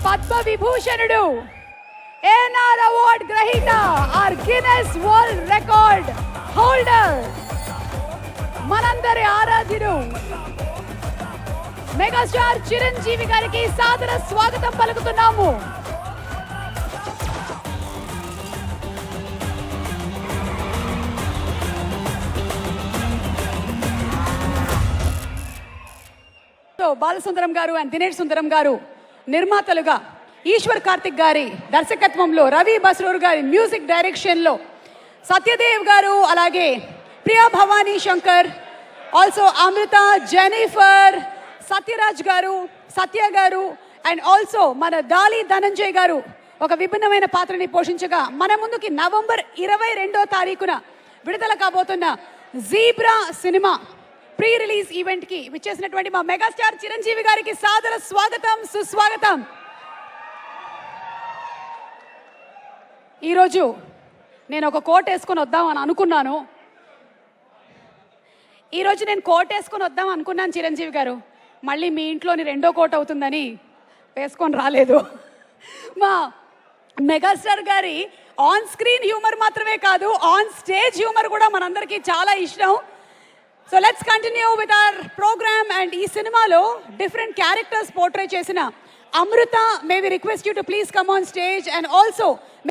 పద్మ విభూషణుడు, ANR award గ్రహీత, ఆర్ గిన్నెస్ వరల్డ్ రికార్డ్ హోల్డర్, మనందరి ఆరాధ్యుడు మెగాస్టార్ చిరంజీవి గారికి సాదర స్వాగతం పలుకుతున్నాము. బాలసుందరం గారు అండ్ దినేష్ సుందరం గారు నిర్మాతలుగా, ఈశ్వర్ కార్తిక్ గారి దర్శకత్వంలో, రవి బస్రూర్ గారి మ్యూజిక్ డైరెక్షన్లో, సత్యదేవ్ గారు, అలాగే ప్రియా భవానీ శంకర్, ఆల్సో అమృత, జెనిఫర్, సత్యరాజ్ గారు, సత్య గారు అండ్ ఆల్సో మన దాలి ధనంజయ్ గారు ఒక విభిన్నమైన పాత్రని పోషించగా, మన ముందుకి నవంబర్ 22వ తారీఖున విడుదల కాబోతున్న Zebra cinema pre release event కి విచ్చేసినటువంటి మా మెగాస్టార్ చిరంజీవి గారికి సాదర స్వాగతం, సుస్వాగతం. ఈరోజు నేను ఒక కోట్ వేసుకొని వద్దామని అనుకున్నాను. ఈరోజు నేను కోట్ వేసుకొని వద్దాం అనుకున్నాను చిరంజీవి గారు, మళ్ళీ మీ ఇంట్లోని రెండో కోట్ అవుతుందని వేసుకొని రాలేదు. మా మెగాస్టార్ గారి ఆన్ స్క్రీన్ హ్యూమర్ మాత్రమే కాదు, ఆన్ స్టేజ్ హ్యూమర్ కూడా మనందరికీ చాలా ఇష్టం. So let's continue with our programme. And ఈ సినిమాలో డిఫరెంట్ క్యారెక్టర్స్ పోర్ట్రే చేసిన Amrita, may we request you to please come on stage. And also